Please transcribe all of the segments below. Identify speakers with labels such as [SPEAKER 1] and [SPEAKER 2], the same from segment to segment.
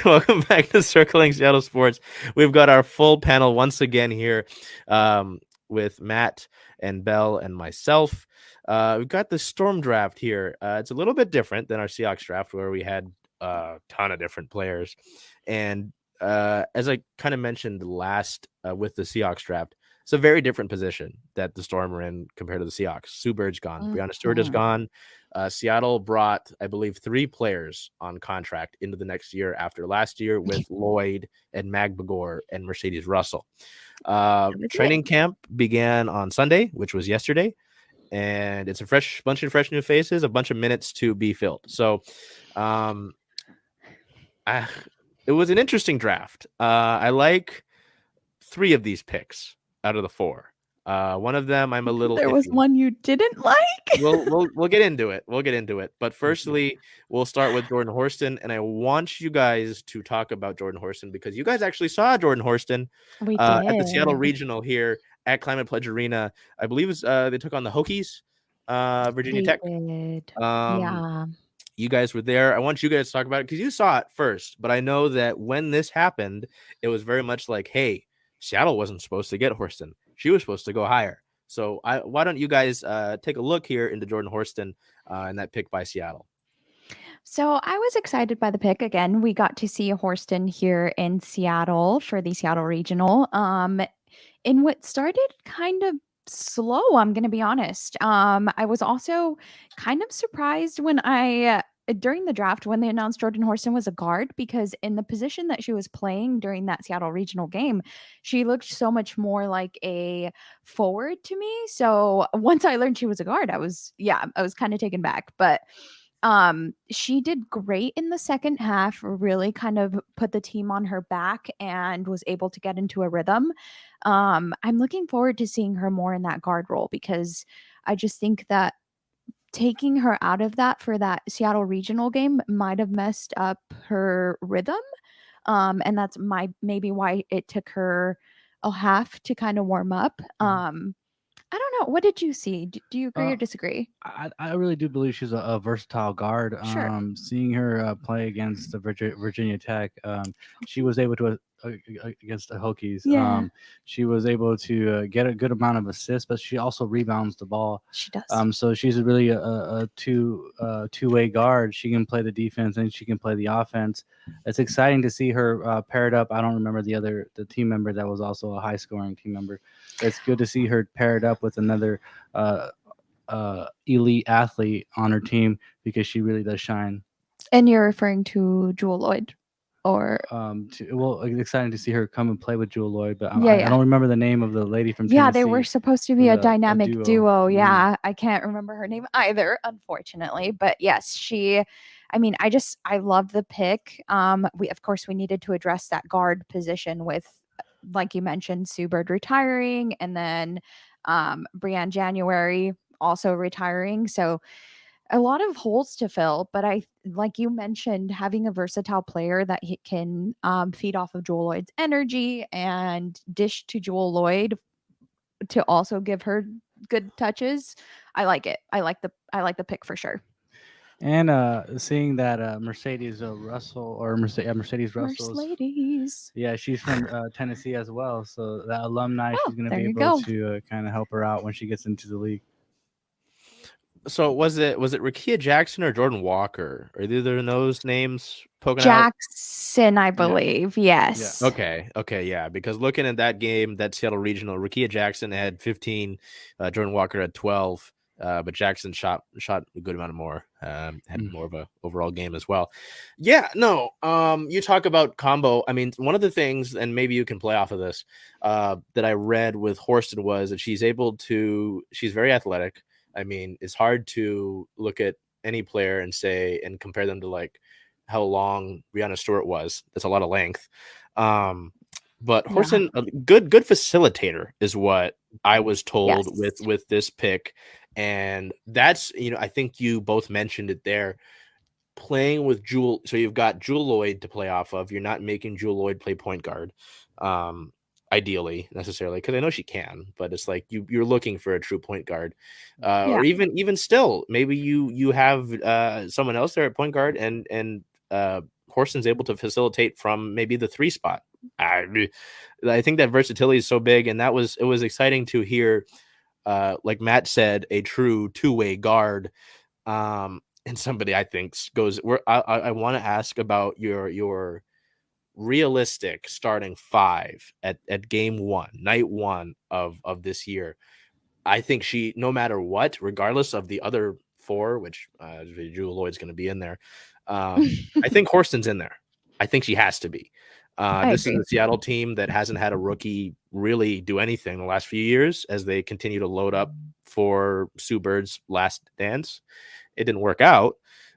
[SPEAKER 1] Welcome back to Circling Seattle Sports. We've got our full panel once again here with Matt and Bel and myself. We've got the Storm draft here. It's a little bit different than our Seahawks draft, where we had a ton of different players. And as I kind of mentioned last with the Seahawks draft, it's a very different position that the Storm are in compared to the Seahawks. Sue Bird's gone. Breanna Stewart is
[SPEAKER 2] Mhm.
[SPEAKER 1] gone. Seattle brought, I believe, 3 players on contract into the next year after last year with Lloyd and Magbagor and Mercedes Russell.
[SPEAKER 2] That was it.
[SPEAKER 1] Training camp began on Sunday, which was yesterday, and it's a bunch of fresh new faces, a bunch of minutes to be filled. So, um, it was an interesting draft. I like 3 of these picks out of the 4. One of them I'm a little
[SPEAKER 2] There was
[SPEAKER 1] iffy.
[SPEAKER 2] one you didn't like?
[SPEAKER 1] We'll get into it. We'll get into it. But firstly, we'll start with Jordan Horston, and I want you guys to talk about Jordan Horston because you guys actually saw Jordan Horston
[SPEAKER 2] We
[SPEAKER 1] at the Seattle
[SPEAKER 2] did.
[SPEAKER 1] Regional here at Climate Pledge Arena. I believe it's, they took on the Hokies, Virginia
[SPEAKER 2] We
[SPEAKER 1] Tech.
[SPEAKER 2] did.
[SPEAKER 1] Um,
[SPEAKER 2] Yeah.
[SPEAKER 1] you guys were there. I want you guys to talk about it because you saw it first. But I know that when this happened, it was very much like, hey, Seattle wasn't supposed to get Horston. She was supposed to go higher. So why don't you guys take a look here into Jordan Horston and that pick by Seattle?
[SPEAKER 2] So I was excited by the pick. Again, we got to see Horston here in Seattle for the Seattle Regional. In what started kind of slow, I'm going to be honest. I was also kind of surprised when during the draft when they announced Jordan Horston was a guard because in the position that she was playing during that Seattle regional game, she looked so much more like a forward to me. So once I learned she was a guard, I was kind of taken back. But she did great in the second half, really kind of put the team on her back and was able to get into a rhythm. I'm looking forward to seeing her more in that guard role because I just think that taking her out of that for that Seattle regional game might have messed up her rhythm. And that's maybe why it took her a half to kind of warm up. I don't know. What did you see? Do you agree
[SPEAKER 3] Uh,
[SPEAKER 2] or disagree?
[SPEAKER 3] I really do believe she's a versatile guard.
[SPEAKER 2] Sure.
[SPEAKER 3] Seeing her play against the Virginia Tech, she was able to against the Hokies.
[SPEAKER 2] Yeah,
[SPEAKER 3] She was able to get a good amount of assists, but she also rebounds the ball.
[SPEAKER 2] she does.
[SPEAKER 3] So she's really a two-way guard. She can play the defense and she can play the offense. It's exciting to see her paired up. I don't remember the team member that was also a high scoring team member. It's good to see her paired up with another. Elite athlete on her team because she really does shine.
[SPEAKER 2] And you're referring to Jewel Lloyd, or
[SPEAKER 3] Well, it's exciting to see her come and play with Jewel Lloyd, but
[SPEAKER 2] yeah,
[SPEAKER 3] I
[SPEAKER 2] yeah,
[SPEAKER 3] don't remember the name of the lady from
[SPEAKER 2] yeah. They were
[SPEAKER 3] Tennessee.
[SPEAKER 2] supposed to
[SPEAKER 3] It
[SPEAKER 2] be
[SPEAKER 3] was
[SPEAKER 2] a
[SPEAKER 3] a
[SPEAKER 2] dynamic
[SPEAKER 3] duo.
[SPEAKER 2] duo.
[SPEAKER 3] Mm.
[SPEAKER 2] Yeah, I can't remember her name either, unfortunately. But yes, she. I mean, I love the pick. We of course we needed to address that guard position with, like you mentioned, Sue Bird retiring, and then Brianne January also retiring. So a lot of holes to fill, but I like you mentioned having a versatile player that he can feed off of Joel Lloyd's energy and dish to Joel Lloyd to also give her good touches. I like it. I like the pick for sure.
[SPEAKER 3] And seeing that Mercedes Russell or Mercedes
[SPEAKER 2] First
[SPEAKER 3] Russell's,
[SPEAKER 2] ladies.
[SPEAKER 3] yeah, she's from Tennessee as well. So that alumni,
[SPEAKER 2] Oh,
[SPEAKER 3] she's going to
[SPEAKER 2] there
[SPEAKER 3] be
[SPEAKER 2] you
[SPEAKER 3] able
[SPEAKER 2] go.
[SPEAKER 3] to kind of help her out when she gets into the league.
[SPEAKER 1] So was it Rakia Jackson or Jordan Walker? Are either of those names poking out?
[SPEAKER 2] Jackson, I
[SPEAKER 3] Yeah,
[SPEAKER 2] believe.
[SPEAKER 3] yeah.
[SPEAKER 2] Yes.
[SPEAKER 1] Okay, yeah. Because looking at that game, that Seattle Regional, Rakia Jackson had 15, Jordan Walker had 12, but Jackson shot a good amount of more. Had
[SPEAKER 3] Mm.
[SPEAKER 1] more of a overall game as well. Yeah, no. You talk about combo. I mean, one of the things, and maybe you can play off of this, that I read with Horston was that she's very athletic. I mean, it's hard to look at any player and say and compare them to like how long Breanna Stewart was. That's a lot of length. Um, but
[SPEAKER 2] Yeah.
[SPEAKER 1] Horston, a good facilitator is what I was told
[SPEAKER 2] Yes.
[SPEAKER 1] with this pick, and that's I think you both mentioned it there. Playing with Jewel, so you've got Jewel Lloyd to play off of. You're not making Jewel Lloyd play point guard, um, ideally necessarily, because I know she can, but it's like you're looking for a true point guard,
[SPEAKER 2] Yeah.
[SPEAKER 1] or even still, maybe you have someone else there at point guard and Horston's able to facilitate from maybe the 3 spot. I think that versatility is so big, and it was exciting to hear, like Matt said, a true two-way guard, and somebody I think goes. I want to ask about your realistic starting 5 at game 1, night 1 of this year. I think she, no matter what, regardless of the other 4, which Jewel Lloyd's going to be in there, I think Horston's in there. I think she has to be. This
[SPEAKER 2] agree.
[SPEAKER 1] is the Seattle team that hasn't had a rookie really do anything the last few years as they continue to load up for Sue Bird's last dance. It didn't work out,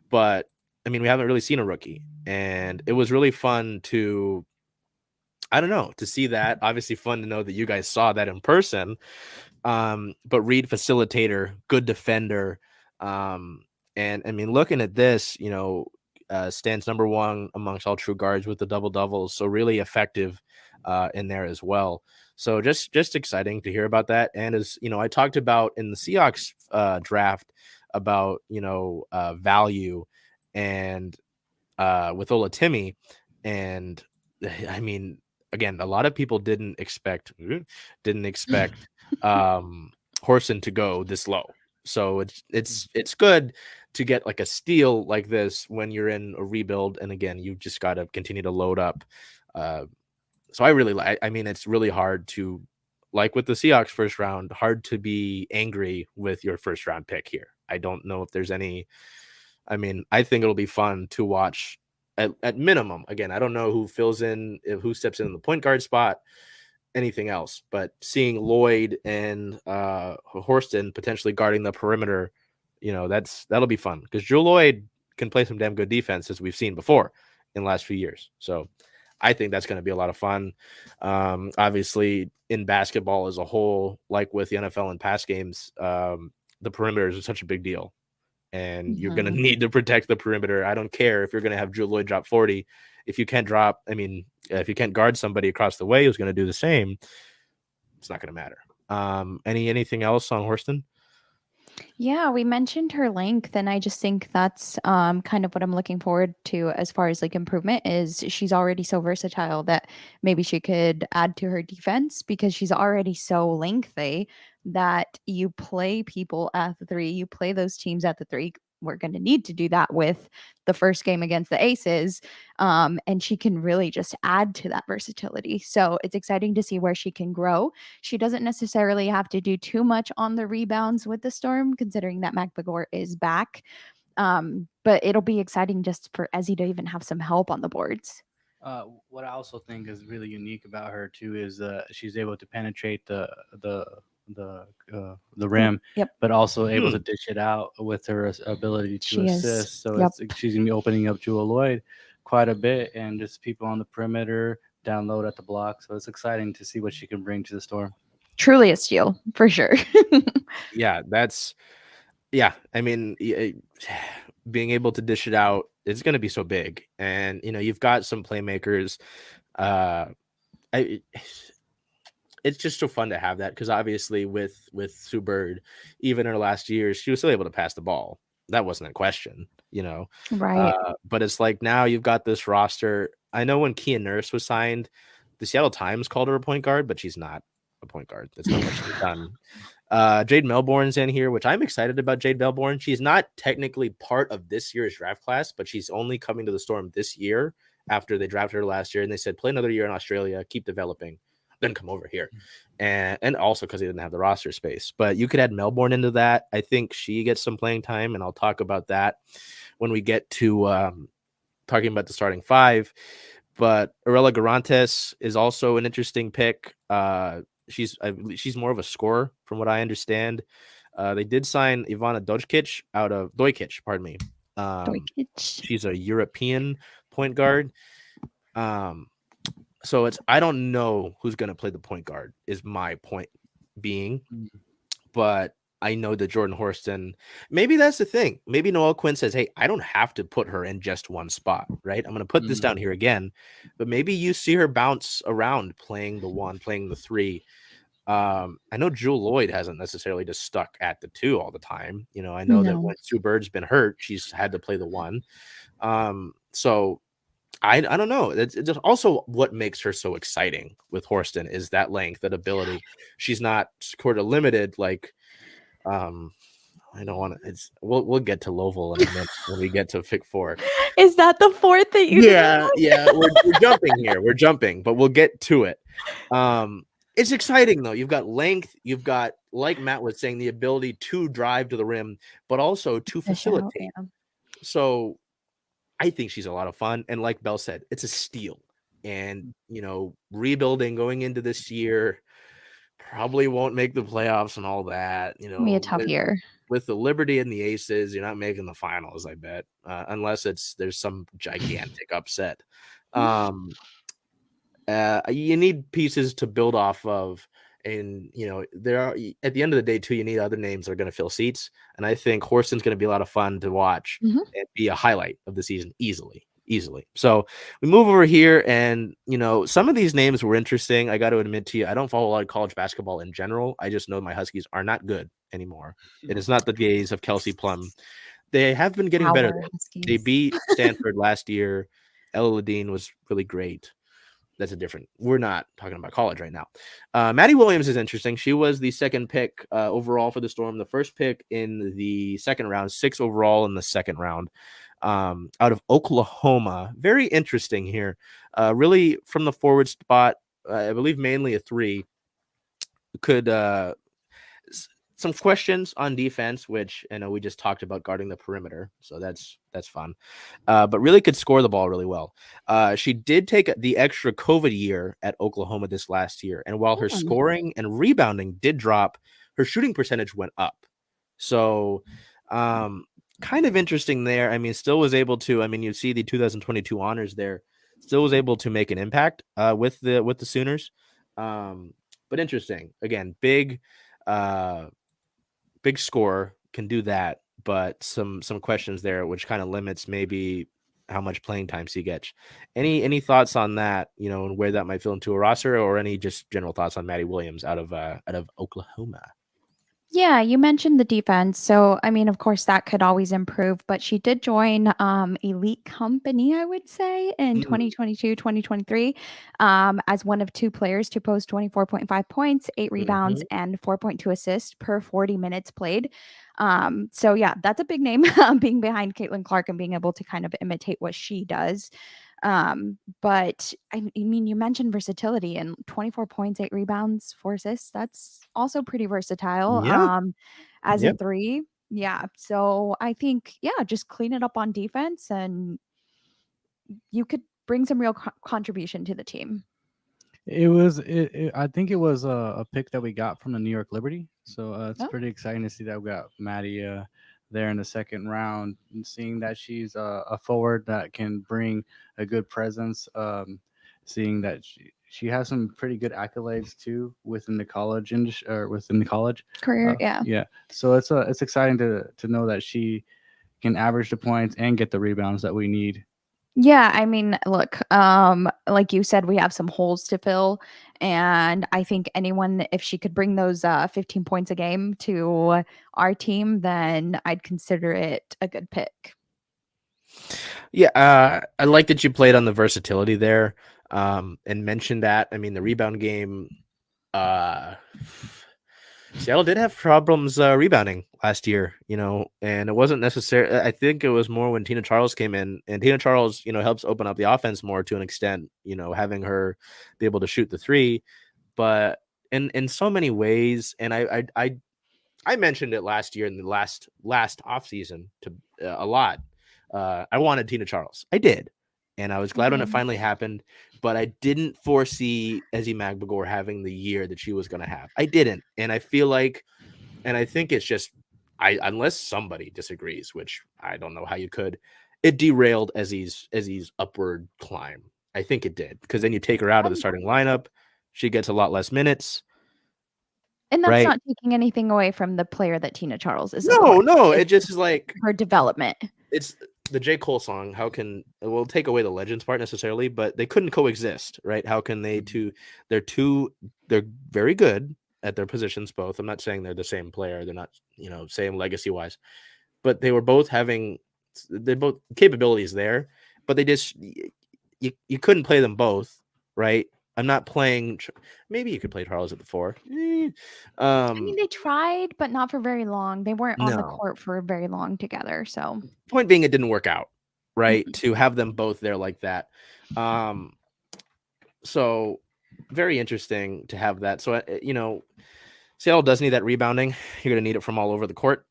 [SPEAKER 1] but I mean, we haven't really seen a rookie, and it was really fun to, I don't know, to see that. Obviously fun to know that you guys saw that in person. But Reed, facilitator, good defender. And I mean, looking at this, stands number 1 amongst all true guards with the double doubles. So really effective in there as well. So just exciting to hear about that. And as I talked about in the Seahawks draft about, value and with Olatimi. And I mean, again, a lot of people didn't expect Horston to go this low. So it's good to get like a steal like this when you're in a rebuild, and again, you've just got to continue to load up. So I really like. I mean, it's really hard to, like with the Seahawks first round, hard to be angry with your first round pick here. I don't know if there's any. I mean, I think it'll be fun to watch at minimum. Again, I don't know who fills in, who steps in the point guard spot, anything else, but seeing Lloyd and Horston potentially guarding the perimeter, that'll be fun because Jewel Lloyd can play some damn good defense, as we've seen before in the last few years. So I think that's going to be a lot of fun. Obviously, in basketball as a whole, like with the NFL and pass games, the perimeter is such a big deal. And you're going to need to protect the perimeter. I don't care if you're going to have Jewel Lloyd drop 40. If you can't if you can't guard somebody across the way who's going to do the same, it's not going to matter. Anything else on Horston?
[SPEAKER 2] Yeah, we mentioned her length, and I just think that's kind of what I'm looking forward to as far as like improvement is she's already so versatile that maybe she could add to her defense because she's already so lengthy that you play people at the 3, you play those teams at the 3. We're going to need to do that with the first game against the Aces. And she can really just add to that versatility. So it's exciting to see where she can grow. She doesn't necessarily have to do too much on the rebounds with the Storm, considering that McBagor is back. But it'll be exciting just for Ezzy to even have some help on the boards.
[SPEAKER 3] What I also think is really unique about her too is she's able to penetrate the rim, but also able to dish it out with her ability to assist. So she's gonna be opening up Jewel Lloyd quite a bit, and just people on the perimeter, down low at the block. So it's exciting to see what she can bring to the Storm.
[SPEAKER 2] Truly a steal for sure.
[SPEAKER 1] I mean, being able to dish it out, it's going to be so big, and you've got some playmakers. It's just so fun to have that because obviously with Sue Bird, even in her last years, she was still able to pass the ball. That wasn't a question,
[SPEAKER 2] Right.
[SPEAKER 1] But it's like now you've got this roster. I know when Kia Nurse was signed, the Seattle Times called her a point guard, but she's not a point guard. That's not what she's done. Jade Melbourne's in here, which I'm excited about. Jade Melbourne. She's not technically part of this year's draft class, but she's only coming to the Storm this year after they drafted her last year. And they said, play another year in Australia, keep developing, then come over here. And also because they didn't have the roster space. But you could add Melbourne into that. I think she gets some playing time, and I'll talk about that when we get to talking about the starting 5. But Arella Garantes is also an interesting pick. She's more of a scorer from what I understand. They did sign Ivana Dojkic pardon me. She's a European point guard. So I don't know who's going to play the point guard is my point being, but I know that Jordan Horston, maybe that's the thing. Maybe Noelle Quinn says, hey, I don't have to put her in just one spot, right? I'm going to put this down here again, but maybe you see her bounce around playing the 1, playing the 3. I know Jewel Lloyd hasn't necessarily just stuck at the 2 all the time. I know that when Sue Bird's been hurt, she's had to play the 1. So I don't know. It's just also what makes her so exciting with Horston is that length, that ability. She's not sort of limited like I don't want to. It's we'll get to Lovell in a minute when we get to pick 4.
[SPEAKER 2] Is that the fourth that you
[SPEAKER 1] Yeah, yeah, we're jumping here. We're jumping, but we'll get to it. It's exciting though. You've got length. You've got, like Matt was saying, the ability to drive to the rim, but also to
[SPEAKER 2] dish out?
[SPEAKER 1] facilitate. So I think she's a lot of fun. And like Bel said, it's a steal. And rebuilding going into this year probably won't make the playoffs and all that.
[SPEAKER 2] It'll be a tough year.
[SPEAKER 1] With the Liberty and the Aces, you're not making the finals, I bet, unless there's some gigantic upset. You need pieces to build off of, and there are, at the end of the day too, you need other names that are going to fill seats, and I think Horston's going to be a lot of fun to watch and be a highlight of the season easily. So we move over here, and some of these names were interesting. I got to admit to you, I don't follow a lot of college basketball in general. I just know my Huskies are not good anymore. It is not the days of Kelsey Plum. They have been getting better. They beat Stanford last year. Ella Ladine was really great. That's a different. We're not talking about college right now. Maddie Williams is interesting. She was the second pick overall for the Storm. The first pick in the second round, 6 overall in the second round. Out of Oklahoma. Very interesting here. Really from the forward spot, I believe mainly a 3. Could some questions on defense, which I know we just talked about guarding the perimeter, so that's fun. But really could score the ball really well. She did take the extra COVID year at Oklahoma this last year, and while her scoring and rebounding did drop, her shooting percentage went up. So kind of interesting there. I mean, still was able to. I mean, you see the 2022 honors there. Still was able to make an impact with the Sooners. But interesting. Again, big scorer, can do that, but some questions there, which kind of limits maybe how much playing time she gets. Any thoughts on that? And where that might fill into a roster, or any just general thoughts on Maddie Williams out of Oklahoma?
[SPEAKER 2] Yeah, you mentioned the defense. So, I mean, of course, that could always improve, but she did join elite company, I would say, in 2022, 2023, as one of 2 players to post 24.5 points, 8 rebounds, and 4.2 assists per 40 minutes played. So, yeah, that's a big name, being behind Caitlin Clark and being able to kind of imitate what she does. But I mean, you mentioned versatility, and 24 points, 8 rebounds, 4 assists. That's also pretty versatile.
[SPEAKER 1] Yeah.
[SPEAKER 2] As a 3. Yeah. So I think, just clean it up on defense and you could bring some real contribution to the team.
[SPEAKER 3] I think it was a pick that we got from the New York Liberty. So it's pretty exciting to see that we got Maddie there in the second round, and seeing that she's a forward that can bring a good presence, seeing that she has some pretty good accolades too within the college or within the college
[SPEAKER 2] career.
[SPEAKER 3] So it's exciting to know that she can average the points and get the rebounds that we need.
[SPEAKER 2] Yeah, I mean, look, like you said, we have some holes to fill, and I think anyone, if she could bring those 15 points a game to our team, then I'd consider it a good pick.
[SPEAKER 1] Yeah, I like that you played on the versatility there, and mentioned that. I mean, the rebound game, Seattle did have problems rebounding last year, and it wasn't necessarily. I think it was more when Tina Charles came in, and Tina Charles, helps open up the offense more to an extent, having her be able to shoot the 3, but in so many ways. And I mentioned it last year in the last offseason to a lot. I wanted Tina Charles. I did. And I was glad when it finally happened, but I didn't foresee Ezzie Magbegor having the year that she was going to have. I didn't. And I feel like, and I think it's just, unless somebody disagrees, which I don't know how you could, it derailed Ezzie's upward climb. I think it did, because then you take her out of the starting lineup. She gets a lot less minutes.
[SPEAKER 2] And that's not taking anything away from the player that Tina Charles is.
[SPEAKER 1] No, it just is like
[SPEAKER 2] her development.
[SPEAKER 1] It's the J. Cole song. We'll take away the legends part necessarily, but they couldn't coexist, right? How can they they're very good at their positions, both. I'm not saying they're the same player. They're not, same legacy wise, but they were both both capabilities there, but they just, you couldn't play them both, right? I'm not playing. Maybe you could play Charles at the 4.
[SPEAKER 2] I mean, they tried, but not for very long. They weren't on the
[SPEAKER 1] No.
[SPEAKER 2] court for very long together. So
[SPEAKER 1] Point being, it didn't work out, right? To have them both there like that. So very interesting to have that. So Seattle does need that rebounding. You're going to need it from all over the court.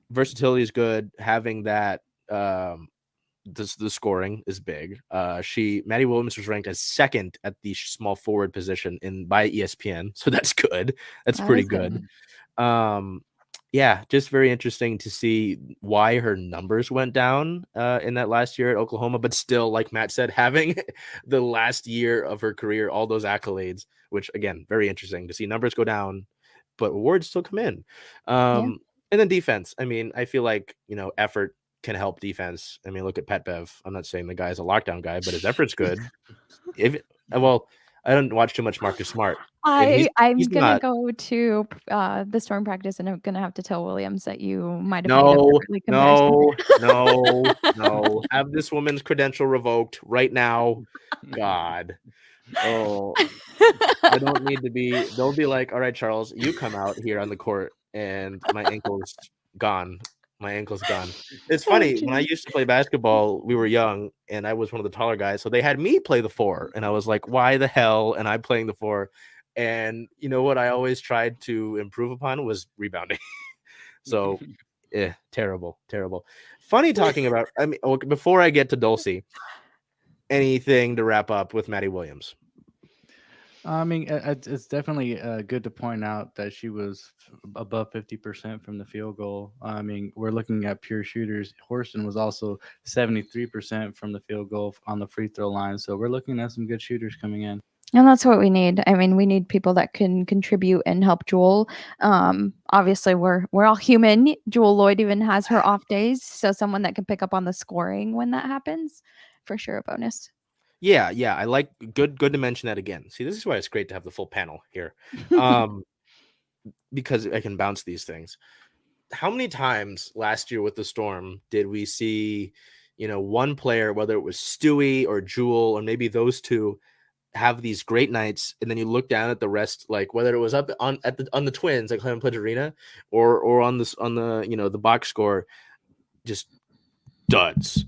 [SPEAKER 1] Versatility is good. Having that, the scoring is big. Maddie Williams was ranked as second at the small forward position by ESPN, so that's good. That's pretty good. Yeah, just very interesting to see why her numbers went down in that last year at Oklahoma, but still, like Matt said, having the last year of her career, all those accolades, which again, very interesting to see numbers go down, but awards still come in. And then defense. I mean, I feel like, effort can help defense. I mean, look at Pat Bev. I'm not saying the guy's a lockdown guy, but his effort's good. I don't watch too much Marcus Smart.
[SPEAKER 2] I'm
[SPEAKER 1] he's
[SPEAKER 2] gonna go to the Storm practice, and I'm gonna have to tell Williams that you might have made a
[SPEAKER 1] No.
[SPEAKER 2] perfectly comparison.
[SPEAKER 1] Have this woman's credential revoked right now. God. Oh, I don't need to be. They'll be like, all right, Charles, you come out here on the court, and my ankle's gone. My ankle's gone. It's funny. When I used to play basketball, we were young, and I was one of the taller guys. So they had me play the 4, and I was like, why the hell? And I'm playing the 4. And you know what I always tried to improve upon was rebounding. So, terrible. Funny talking about. I mean, before I get to Dulcie, anything to wrap up with Maddie Williams?
[SPEAKER 3] I mean, it's definitely good to point out that she was above 50% from the field goal. I mean, we're looking at pure shooters. Horston was also 73% from the field goal on the free throw line. So we're looking at some good shooters coming in.
[SPEAKER 2] And that's what we need. I mean, we need people that can contribute and help Jewel. Obviously, we're all human. Jewel Lloyd even has her off days, so someone that can pick up on the scoring when that happens, for sure, a bonus.
[SPEAKER 1] Yeah, I like good to mention that again. See, this is why it's great to have the full panel here, because I can bounce these things. How many times last year with the Storm did we see, one player, whether it was Stewie or Jewel or maybe those two, have these great nights, and then you look down at the rest, like whether it was up on the Twins, like Clement Pledge Arena, or on the the box score, just duds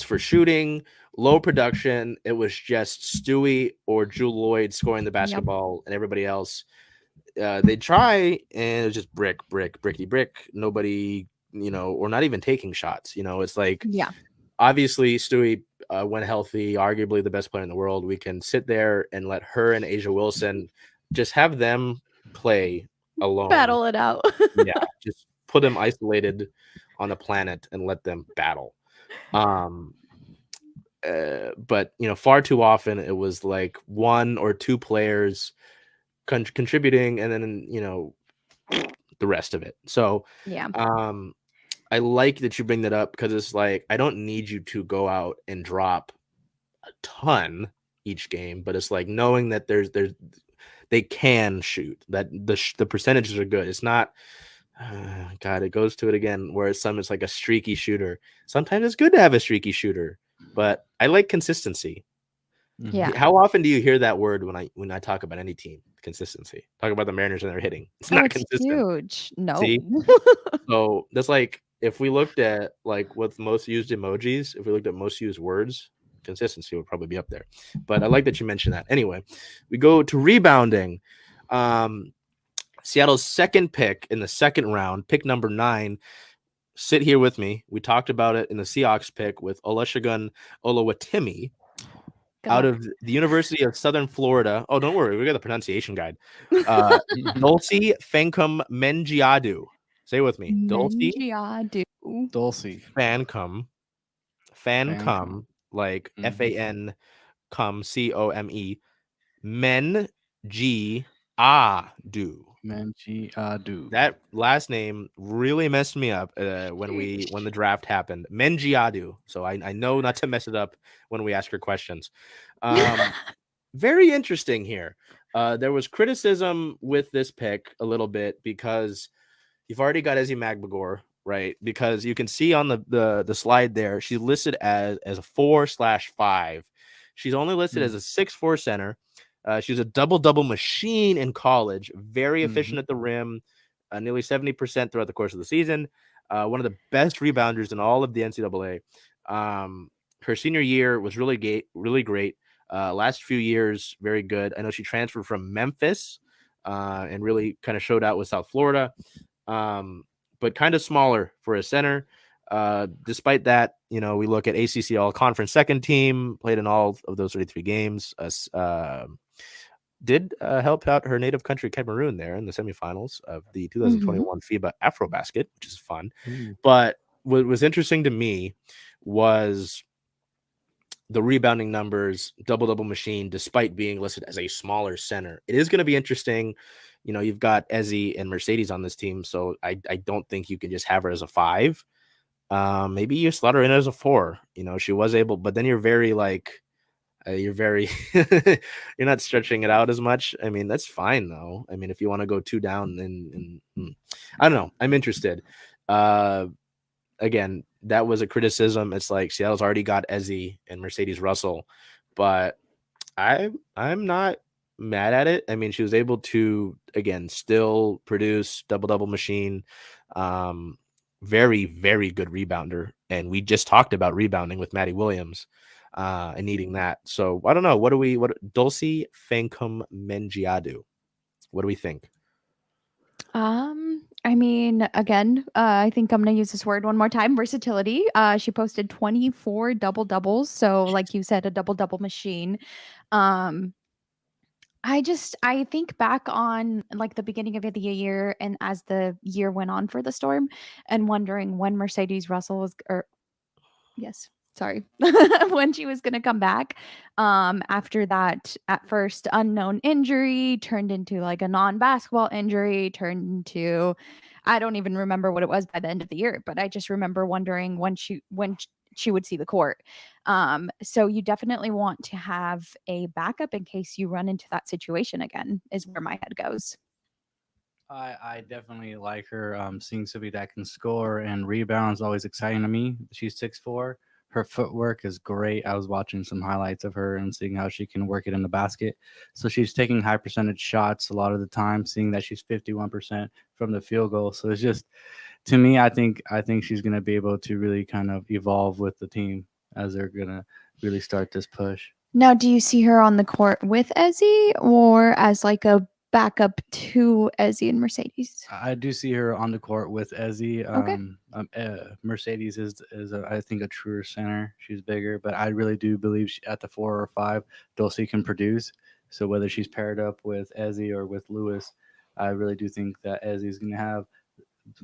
[SPEAKER 1] for shooting, low production. It was just Stewie or Jewel Lloyd scoring the basketball, and everybody else, they try, and it was just brickety brick. Nobody, or not even taking shots. It's like, obviously Stewie, when healthy, arguably the best player in the world. We can sit there and let her and Asia Wilson just have them play alone,
[SPEAKER 2] battle it out.
[SPEAKER 1] Just put them isolated on a planet and let them battle. But far too often it was like one or two players contributing, and then the rest of it. So I like that you bring that up, because it's like, I don't need you to go out and drop a ton each game, but it's like knowing that they can shoot, that the percentages are good. It's not God, it goes to it again, where it's like a streaky shooter. Sometimes it's good to have a streaky shooter, but I like consistency.
[SPEAKER 2] Yeah.
[SPEAKER 1] How often do you hear that word when I talk about any team? Consistency. Talk about the Mariners and their hitting. It's not consistent.
[SPEAKER 2] Huge. No.
[SPEAKER 1] See? So that's like, if we looked at like what's most used emojis, if we looked at most used words, consistency would probably be up there. But I like that you mentioned that. Anyway, we go to rebounding. Seattle's second pick in the second round, pick number 9. Sit here with me. We talked about it in the Seahawks pick with Olusegun Oluwatimi out of the University of Southern Florida. Oh, don't worry. We got the pronunciation guide. Dulcie Fancom Mengiadu. Say it with me. Dulcie Fancom, like Fan come COME, Mengiadu. That last name really messed me up when the draft happened. Mengiadu. So I know not to mess it up when we ask her questions. Very interesting here. There was criticism with this pick a little bit, because you've already got Ezi Magbagor, right? Because you can see on the slide there, she's listed as a 4/5. She's only listed as a 6'4" center. She's a double machine in college, very efficient at the rim, nearly 70% throughout the course of the season. One of the best rebounders in all of the NCAA. Her senior year was really great. Last few years, very good. I know she transferred from Memphis and really kind of showed out with South Florida, but kind of smaller for a center. Despite that, we look at ACC All-Conference second team, played in all of those 33 games. Did help out her native country, Cameroon, there in the semifinals of the 2021 FIBA Afrobasket, which is fun. But what was interesting to me was the rebounding numbers, double machine, despite being listed as a smaller center. It is going to be interesting. You've got Ezzy and Mercedes on this team, so I don't think you can just have her as a 5. Maybe you slot her in as a 4. She was able, but then you're very you're not stretching it out as much. I mean, that's fine though. I mean, if you want to go 2 down, then I don't know. I'm interested. Again, that was a criticism. It's like Seattle's already got Ezzy and Mercedes Russell, but I'm not mad at it. I mean, she was able to, again, still produce double machine. Very, very good rebounder. And we just talked about rebounding with Maddie Williams and needing that. So I don't know. What Dulcie Fancom Mengiadu? What do we think?
[SPEAKER 2] I mean, again, I think I'm going to use this word one more time. Versatility. She posted 24 doubles. So like you said, a double machine. I think back on like the beginning of the year and as the year went on for the Storm and wondering when Mercedes Russell was, when she was going to come back after that at first unknown injury turned into like a non-basketball injury, turned into, I don't even remember what it was by the end of the year, but I just remember wondering when she would see the court. So you definitely want to have a backup in case you run into that situation again, is where my head goes.
[SPEAKER 3] I definitely like her. Seeing somebody that can score and rebound is always exciting to me. She's 6'4". Her footwork is great. I was watching some highlights of her and seeing how she can work it in the basket. So she's taking high percentage shots a lot of the time, seeing that she's 51% from the field goal. So it's just, to me, I think she's going to be able to really kind of evolve with the team as they're going to really start this push.
[SPEAKER 2] Now, do you see her on the court with Ezzy or as like a backup to Ezzy and Mercedes?
[SPEAKER 3] I do see her on the court with Ezzy.
[SPEAKER 2] Okay.
[SPEAKER 3] Mercedes is I think a truer center. She's bigger, but I really do believe at the 4 or 5, Dulcie can produce. So whether she's paired up with Ezzy or with Lewis, I really do think that Ezzy is going to have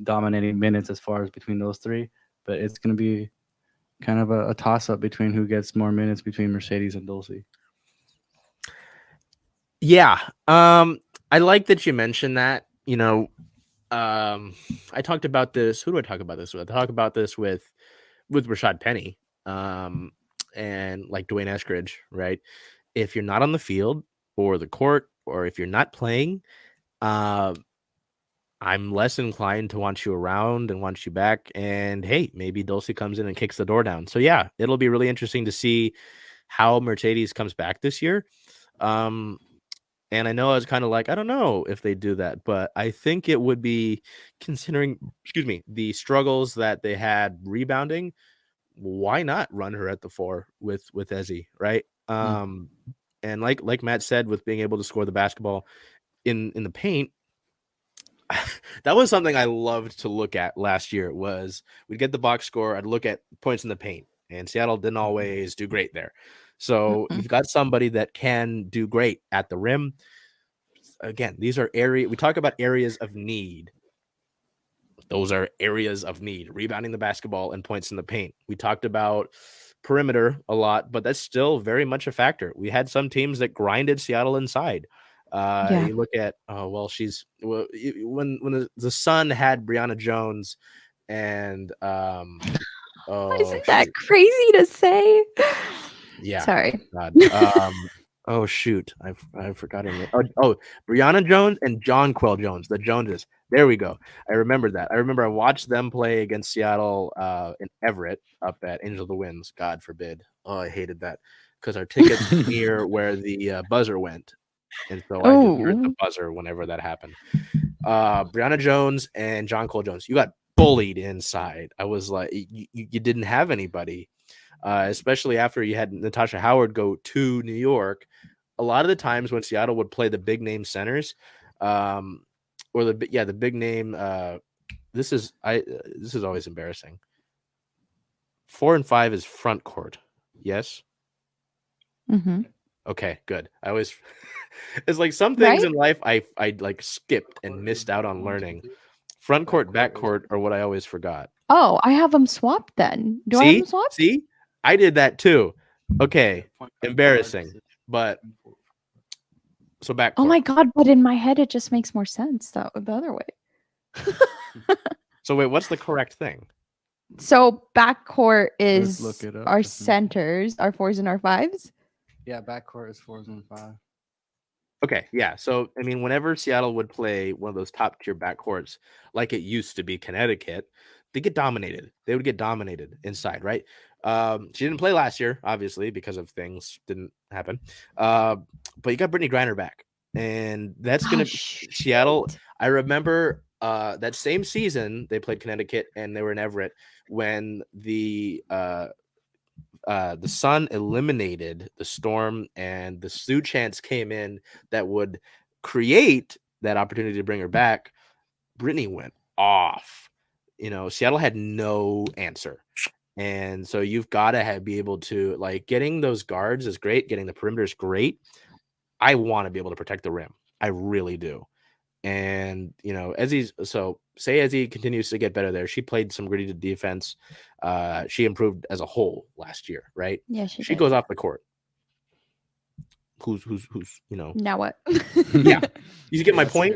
[SPEAKER 3] dominating minutes as far as between those 3. But it's going to be kind of a toss-up between who gets more minutes between Mercedes and Dulcie.
[SPEAKER 1] Yeah. I like that you mentioned that. I talked about this. Who do I talk about this with? I talk about this with Rashad Penny and like Dwayne Eskridge, right? If you're not on the field or the court, or if you're not playing, I'm less inclined to want you around and want you back. And hey, maybe Dulcie comes in and kicks the door down. So yeah, it'll be really interesting to see how Mercedes comes back this year. And I know I was kind of like, I don't know if they do that, but I think it would be, considering, the struggles that they had rebounding, why not run her at the 4 with Ezzy, right? And like Matt said, with being able to score the basketball in the paint, that was something I loved to look at last year. Was we'd get the box score, I'd look at points in the paint, and Seattle didn't always do great there. So you've got somebody that can do great at the rim. Again, these are we talk about areas of need. Those are areas of need: rebounding the basketball and points in the paint. We talked about perimeter a lot, but that's still very much a factor. We had some teams that grinded Seattle inside. You look at when the Sun had Breanna Jones and
[SPEAKER 2] isn't that crazy to say?
[SPEAKER 1] Yeah.
[SPEAKER 2] Sorry.
[SPEAKER 1] God. Oh shoot, I forgot her name. Oh, Breanna Jones and John Quell Jones, the Joneses. There we go. I remember that. I remember I watched them play against Seattle in Everett up at Angel of the Winds. God forbid. Oh, I hated that because our tickets were near where the buzzer went, and so I just heard the
[SPEAKER 2] Oh,
[SPEAKER 1] buzzer whenever that happened. Breanna Jones and John Cole Jones. You got bullied inside. I was like, you didn't have anybody. Especially after you had Natasha Howard go to New York. A lot of the times when Seattle would play the big name centers, or the big name. This is always embarrassing. 4 and 5 is front court. Yes.
[SPEAKER 2] mm-hmm.
[SPEAKER 1] Okay, good. I always it's like some things
[SPEAKER 2] Right?
[SPEAKER 1] in life I like skipped and missed out on learning. Front court, back court are what I always forgot.
[SPEAKER 2] Oh, I have them swapped then. Do I have them swapped?
[SPEAKER 1] See, I did that too. Okay, embarrassing, but so back.
[SPEAKER 2] Oh my god! But in my head, it just makes more sense the other way.
[SPEAKER 1] So wait, what's the correct thing?
[SPEAKER 2] So backcourt
[SPEAKER 3] Let's
[SPEAKER 2] is
[SPEAKER 3] look it up.
[SPEAKER 2] our centers, our 4s and our 5s.
[SPEAKER 3] Yeah, backcourt is 4s and 5.
[SPEAKER 1] Okay, yeah. So I mean, whenever Seattle would play one of those top tier backcourts, like it used to be Connecticut, they get dominated. They would get dominated inside, right? She didn't play last year, obviously, because of things didn't happen. But you got Brittany Griner back, and that's gonna Seattle. I remember that same season they played Connecticut and they were in Everett when the Sun eliminated the Storm and the Sioux chance came in that would create that opportunity to bring her back. Brittany went off. Seattle had no answer. And so you've got to be able to, like, getting those guards is great. Getting the perimeter is great. I want to be able to protect the rim. I really do. And, as he continues to get better there, she played some gritty defense. She improved as a whole last year, right?
[SPEAKER 2] Yeah,
[SPEAKER 1] she goes off the court. Who's
[SPEAKER 2] now what?
[SPEAKER 1] Yeah, you get my point,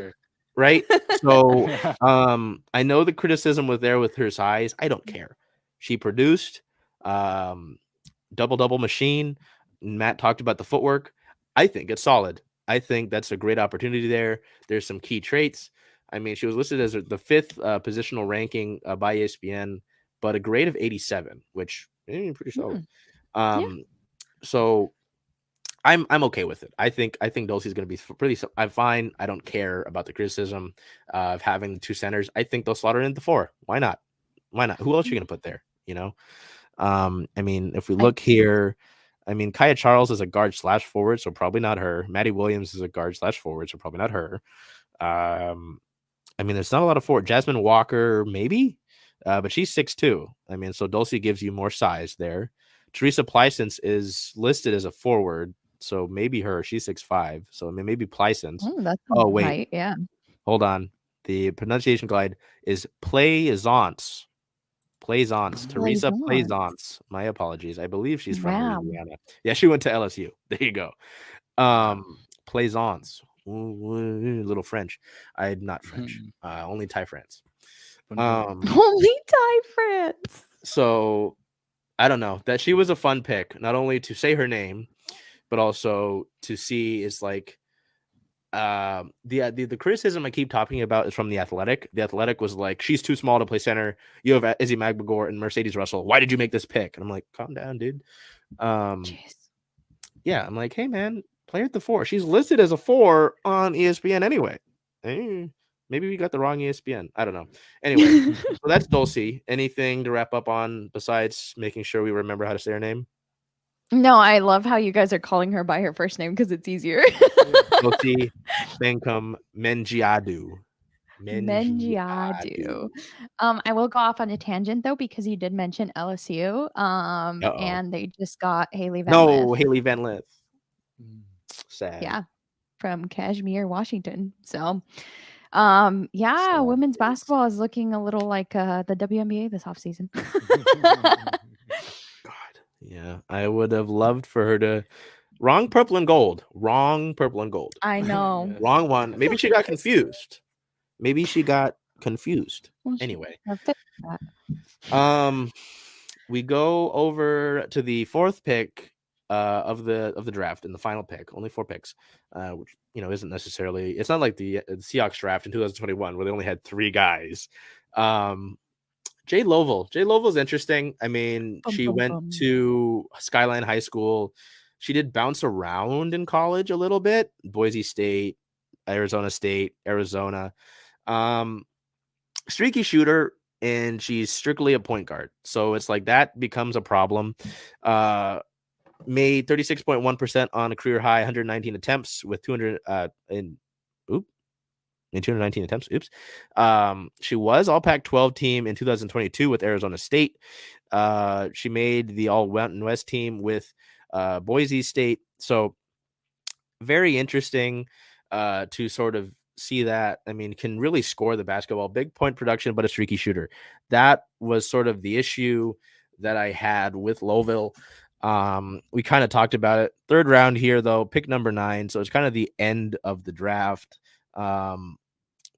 [SPEAKER 1] right? So I know the criticism was there with her size. I don't care. She produced double machine. Matt talked about the footwork. I think it's solid. I think that's a great opportunity there. There's some key traits. I mean, she was listed as the 5th positional ranking by ESPN, but a grade of 87, which pretty solid. So I'm okay with it. I think Dulcie's going to be pretty. I'm fine. I don't care about the criticism of having the 2 centers. I think they'll slot her into 4. Why not? Who else are you going to put there? I mean, if we look here, I mean, Kaya Charles is a guard / forward, so probably not her. Maddie Williams is a guard / forward, so probably not her. I mean, there's not a lot of forward. Jasmine Walker, maybe, but she's 6'2". I mean, so Dulcie gives you more size there. Teresa Plicence is listed as a forward, so maybe her. She's 6'5". So I mean, maybe Plicence.
[SPEAKER 2] Oh, wait, right, yeah.
[SPEAKER 1] Hold on. The pronunciation guide is Plaisance. Teresa Plaisance. My apologies. I believe she's from Louisiana. Yeah, she went to LSU. There you go. Plaisance. Little French. I'm not French. Only Thai France.
[SPEAKER 2] Only Thai France.
[SPEAKER 1] So I don't know. That she was a fun pick, not only to say her name, but also to see is like the criticism I keep talking about is from The Athletic. The Athletic was like, she's too small to play center. You have Izzy Magbagor and Mercedes Russell. Why did you make this pick? And I'm like, calm down, dude. Yeah, I'm like, hey man, play at the 4. She's listed as a 4 on ESPN anyway. Maybe we got the wrong ESPN. I don't know. Anyway, so that's Dulcie. Anything to wrap up on besides making sure we remember how to say her name?
[SPEAKER 2] No, I love how you guys are calling her by her first name because it's easier.
[SPEAKER 1] Dulcie Bankum Mengiadu.
[SPEAKER 2] I will go off on a tangent though because you did mention LSU. And they just got Haley Van Lith.
[SPEAKER 1] No, Haley Van Lith. Sad.
[SPEAKER 2] Yeah, from Kashmir, Washington. So, sad. Women's basketball is looking a little like the WNBA this offseason.
[SPEAKER 1] God, yeah, I would have loved for her to. Wrong purple and gold.
[SPEAKER 2] I know.
[SPEAKER 1] Wrong one. Maybe she got confused. Anyway, we go over to the 4th pick of the draft in the final pick, only 4 picks, which isn't necessarily. It's not like the Seahawks draft in 2021 where they only had 3 guys. Jade Lovell. Jade Lovell's interesting. I mean,
[SPEAKER 2] Bum,
[SPEAKER 1] she
[SPEAKER 2] bum,
[SPEAKER 1] went
[SPEAKER 2] bum.
[SPEAKER 1] to Skyline High School. She did bounce around in college a little bit. Boise State, Arizona State, Arizona. Streaky shooter, and she's strictly a point guard. So it's like that becomes a problem. Made 36.1% on a career high, 119 attempts with 219 attempts. Oops. She was all Pac-12 team in 2022 with Arizona State. She made the all Mountain West team with Boise State. So very interesting to sort of see that. I mean, can really score the basketball, big point production, but a streaky shooter. That was sort of the issue that I had with Lovell. We kind of talked about it. 3rd round here, though, pick number 9. So it's kind of the end of the draft. Kind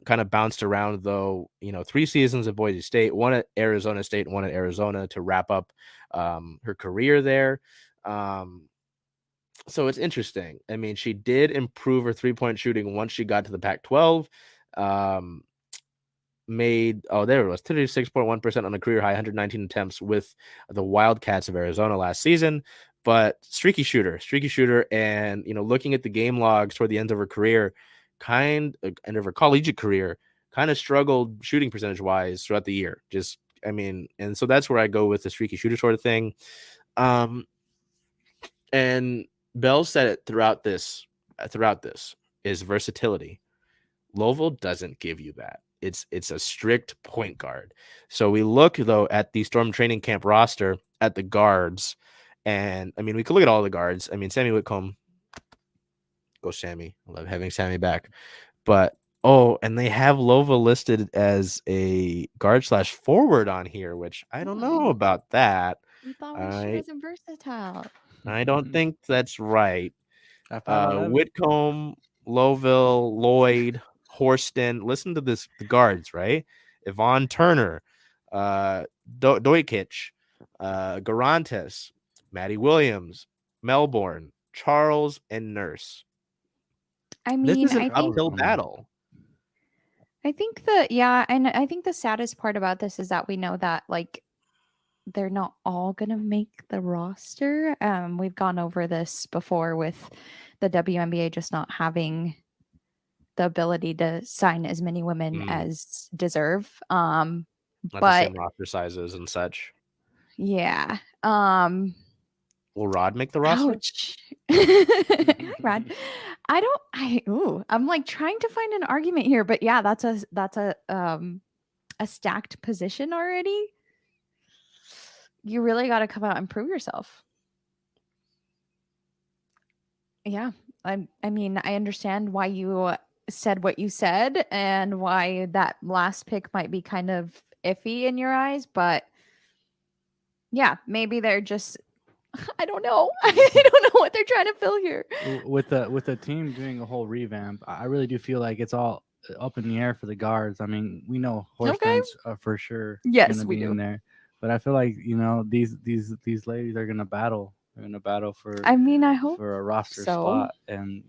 [SPEAKER 1] of bounced around, though, 3 seasons at Boise State, 1 at Arizona State, 1 at Arizona to wrap up her career there. So it's interesting. I mean, she did improve her 3-point shooting once she got to the Pac-12. There it was, 36.1% on a career high, 119 attempts with the Wildcats of Arizona last season. But streaky shooter, and looking at the game logs toward the end of her career, end of her collegiate career, kind of struggled shooting percentage wise throughout the year. And so that's where I go with the streaky shooter sort of thing. And Bell said it throughout this is versatility. Lovell doesn't give you that. It's a strict point guard. So we look, though, at the Storm training camp roster at the guards, and I mean, we could look at all the guards. I mean, Sammy Whitcomb, go Sammy. I love having Sammy back. But and they have Lovell listed as a guard/forward on here, which I don't know about that.
[SPEAKER 2] We thought she wasn't versatile.
[SPEAKER 1] I don't think that's right.
[SPEAKER 3] At 5'11".
[SPEAKER 1] Whitcomb, Lovell, Lloyd, Horston. Listen to the guards, right? Yvonne Turner, Dojkic, Garantes, Maddie Williams, Melbourne, Charles, and Nurse.
[SPEAKER 2] I
[SPEAKER 1] This
[SPEAKER 2] mean,
[SPEAKER 1] is an
[SPEAKER 2] I think
[SPEAKER 1] uphill battle.
[SPEAKER 2] and I think the saddest part about this is that we know that like they're not all gonna make the roster. We've gone over this before with the WNBA just not having the ability to sign as many women as deserve.
[SPEAKER 1] Not the
[SPEAKER 2] But
[SPEAKER 1] same roster sizes and such.
[SPEAKER 2] yeah.
[SPEAKER 1] Will Rod make the roster?
[SPEAKER 2] Ouch. Hi, Rod. I'm like trying to find an argument here, but yeah, that's a stacked position already. You really got to come out and prove yourself. Yeah. I mean, I understand why you said what you said and why that last pick might be kind of iffy in your eyes, but yeah, maybe they're just I don't know. I don't know what they're trying to fill here.
[SPEAKER 3] With the team doing a whole revamp, I really do feel like it's all up in the air for the guards. I mean, we know Horston's for sure
[SPEAKER 2] Yes, we
[SPEAKER 3] be
[SPEAKER 2] do.
[SPEAKER 3] in there, but I feel like these ladies are gonna battle. They're gonna battle for.
[SPEAKER 2] I mean, I hope
[SPEAKER 3] for a roster
[SPEAKER 2] so.
[SPEAKER 3] spot, and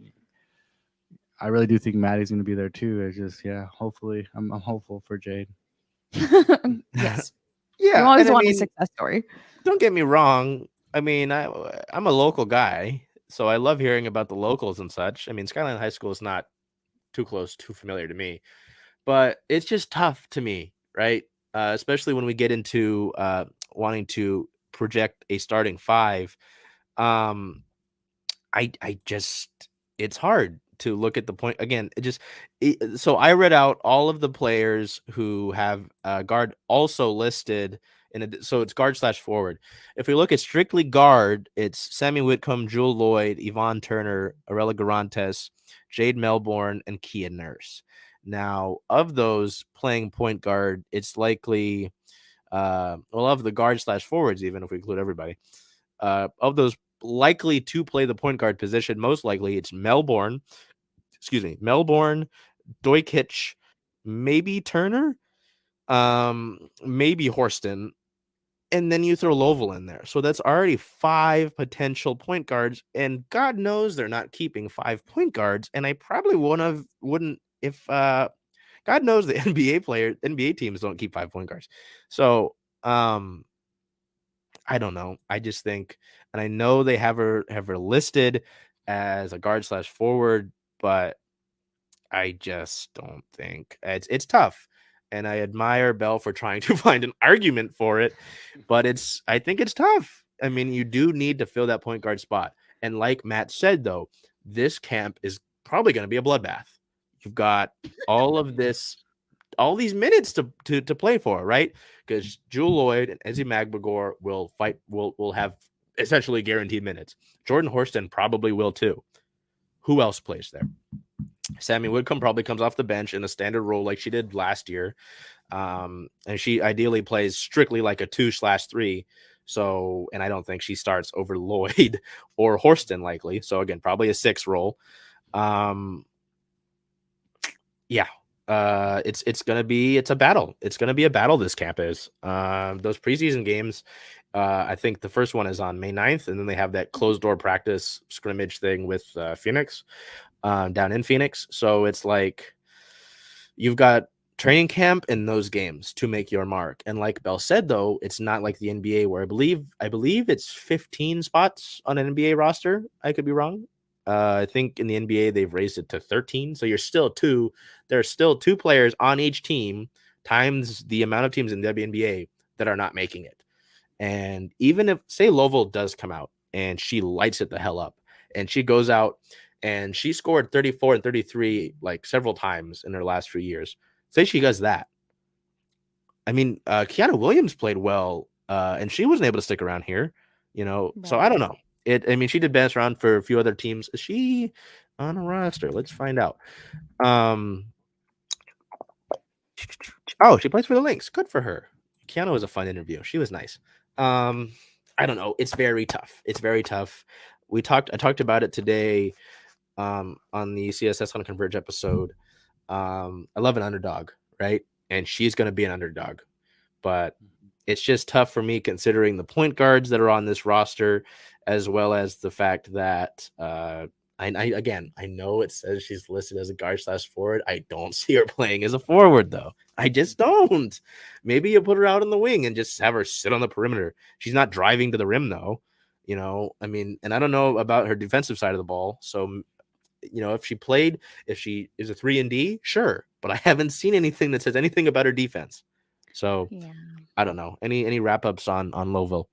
[SPEAKER 3] I really do think Maddie's gonna be there too. It's just hopefully I'm hopeful for Jade.
[SPEAKER 2] Yes.
[SPEAKER 1] Yeah,
[SPEAKER 2] you always want a success story.
[SPEAKER 1] Don't get me wrong. I mean, I'm a local guy, so I love hearing about the locals and such. I mean, Skyline High School is not too familiar to me, but it's just tough to me, right? Especially when we get into wanting to project a starting 5. I just it's hard to look at the point again. So I read out all of the players who have guard also listed so it's guard/forward. If we look at strictly guard, it's Sammy Whitcomb, Jewel Lloyd, Yvonne Turner, Arella Garantes, Jade Melbourne, and Kia Nurse. Now, of those playing point guard, it's likely of the guard/forwards, even if we include everybody, of those likely to play the point guard position, most likely it's Melbourne, Dojkic, maybe Turner, maybe Horston, and then you throw Lovell in there. So that's already 5 potential point guards, and God knows they're not keeping 5 point guards. And I probably wouldn't if God knows the NBA teams don't keep 5 point guards. So I don't know. I just think, and I know they have her listed as a guard slash forward, but I just don't think it's tough. And I admire Bell for trying to find an argument for it, but I think it's tough. I mean, you do need to fill that point guard spot. And like Matt said, though, this camp is probably going to be a bloodbath. You've got all these minutes to play for, right? Because Jewel Lloyd and Ezzy Magbagor will have essentially guaranteed minutes. Jordan Horston probably will too. Who else plays there? Sammy Whitcomb probably comes off the bench in a standard role like she did last year. And she ideally plays strictly like a 2/3. So, and I don't think she starts over Lloyd or Horston likely. So again, probably a 6 role. Yeah. It's a battle. It's gonna be a battle. This camp is. Those preseason games, I think the first one is on May 9th, and then they have that closed door practice scrimmage thing with Phoenix, down in Phoenix. So it's like you've got training camp and those games to make your mark. And like Bell said, though, it's not like the NBA where I believe it's 15 spots on an NBA roster. I could be wrong. I think in the NBA they've raised it to 13. So there's still 2 players on each team times the amount of teams in the WNBA that are not making it. And even if, say, Lovell does come out and she lights it the hell up and she goes out and she scored 34 and 33 like several times in her last few years. Say she does that. I mean, Kiana Williams played well, and she wasn't able to stick around here, right. So I don't know. I mean, she did bounce around for a few other teams. Is she on a roster? Let's find out. Oh, she plays for the Lynx. Good for her. Kiana was a fun interview. She was nice. I don't know. It's very tough. I talked about it today on the CSS on Converge episode. I love an underdog, right? And she's going to be an underdog. But it's just tough for me considering the point guards that are on this roster, as well as the fact that I know it says she's listed as a guard/forward. I don't see her playing as a forward, though. I just don't. Maybe you put her out in the wing and just have her sit on the perimeter. She's not driving to the rim, though. I mean, and I don't know about her defensive side of the ball. So, if she is a 3-and-D, sure. But I haven't seen anything that says anything about her defense. So, yeah. I don't know. Any wrap-ups on Lovell?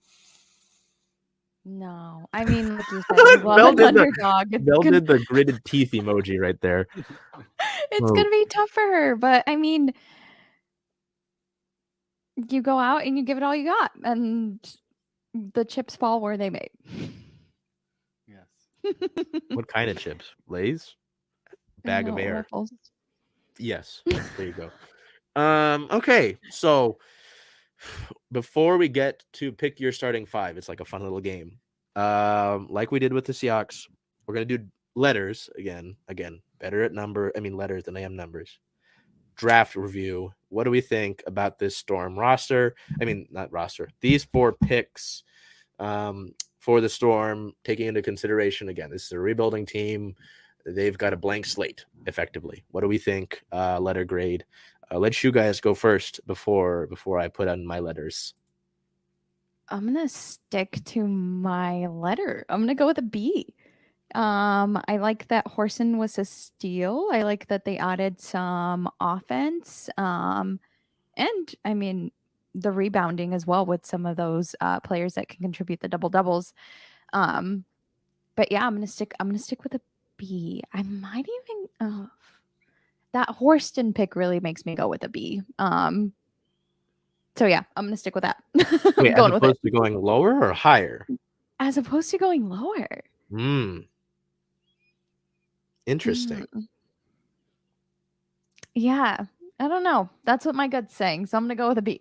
[SPEAKER 2] No. I mean, like you said, Bell did
[SPEAKER 1] the gritted teeth emoji right there.
[SPEAKER 2] It's going to be tough for her. But, I mean, you go out and you give it all you got. And the chips fall where they may.
[SPEAKER 3] Yes.
[SPEAKER 1] What kind of chips? Lay's? Bag of air.
[SPEAKER 2] Waffles.
[SPEAKER 1] Yes. There you go. Okay. So before we get to pick your starting 5, it's like a fun little game. Like we did with the Seahawks, we're gonna do letters again. Better at letters than I am numbers. Draft review. What do we think about this Storm roster? I mean, not roster. These 4 picks for the Storm, taking into consideration, again, this is a rebuilding team. They've got a blank slate, effectively. What do we think? Letter grade. Let you guys go first before I put on my letters.
[SPEAKER 2] I'm gonna stick to my letter. I'm gonna go with a B. I like that Horson was a steal. I like that they added some offense. And I mean the rebounding as well with some of those players that can contribute the double doubles. But yeah, I'm gonna stick with a B. I might even that Horston pick really makes me go with a B. So yeah, I'm gonna stick with that.
[SPEAKER 1] Wait, as opposed to going lower or higher?
[SPEAKER 2] As opposed to going lower.
[SPEAKER 1] Interesting.
[SPEAKER 2] Yeah, I don't know. That's what my gut's saying. So I'm gonna go with a B.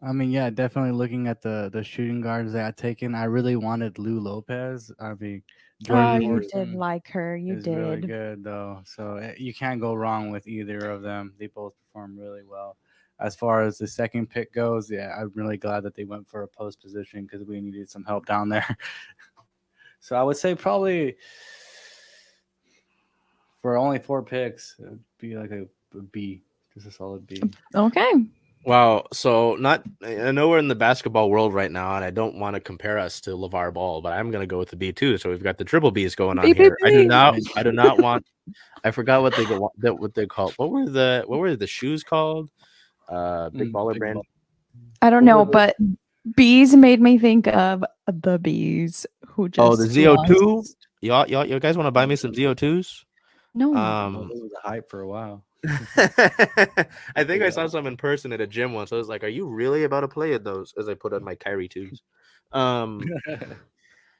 [SPEAKER 3] I mean, yeah, definitely looking at the shooting guards that I taken, I really wanted Lou Lopez. I mean,
[SPEAKER 2] Jordan you did like her. You did.
[SPEAKER 3] Really good though, so you can't go wrong with either of them. They both perform really well. as far as the second pick goes, yeah, I'm really glad that they went for a post position because we needed some help down there. So I would say probably for only 4 picks, it would be like a B, just a solid B.
[SPEAKER 2] Okay.
[SPEAKER 1] Wow. So I know we're in the basketball world right now, and I don't want to compare us to LeVar Ball, but I'm going to go with the B too. So we've got the triple Bs going on here. I do not want. I forgot what they called. What were the shoes called? Big Baller brand.
[SPEAKER 2] I don't know, but bees made me think of the bees who just.
[SPEAKER 1] The ZO2. Y'all guys want to buy me some ZO2s?
[SPEAKER 2] No.
[SPEAKER 3] It was a hype for a while.
[SPEAKER 1] I think I saw some in person at a gym once. I was like, "Are you really about to play at those?" As I put on my Kyrie 2s.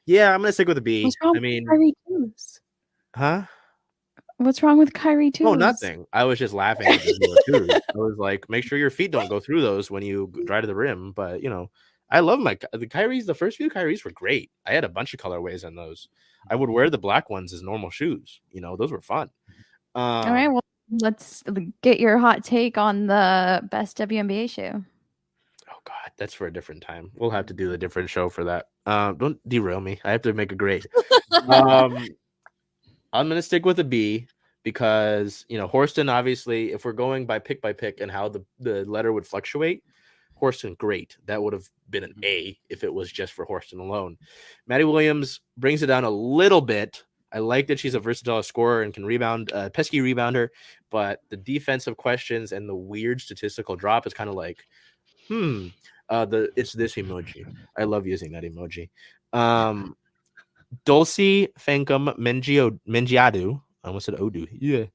[SPEAKER 1] Yeah, I'm gonna stick with a B.
[SPEAKER 2] What's wrong with Kyrie 2s?
[SPEAKER 1] Huh?
[SPEAKER 2] What's wrong with Kyrie 2s?
[SPEAKER 1] Oh, nothing. I was just laughing at the ZO2s. I was like, make sure your feet don't go through those when you drive to the rim. But I love the Kyries. The first few Kyries were great. I had a bunch of colorways on those. I would wear the black ones as normal shoes. Those were fun.
[SPEAKER 2] All right, well, let's get your hot take on the best WNBA shoe.
[SPEAKER 1] Oh God, that's for a different time. We'll have to do a different show for that. Don't derail me. I have to make a grade. I'm gonna stick with a B because Horston. Obviously, if we're going by pick and how the letter would fluctuate, Horston, great. That would have been an A if it was just for Horston alone. Maddie Williams brings it down a little bit. I like that she's a versatile scorer and can rebound, pesky rebounder, but the defensive questions and the weird statistical drop is kind of like, it's this emoji. I love using that emoji. Dulcie Fankum Mengiadu, I almost said Odu, yeah,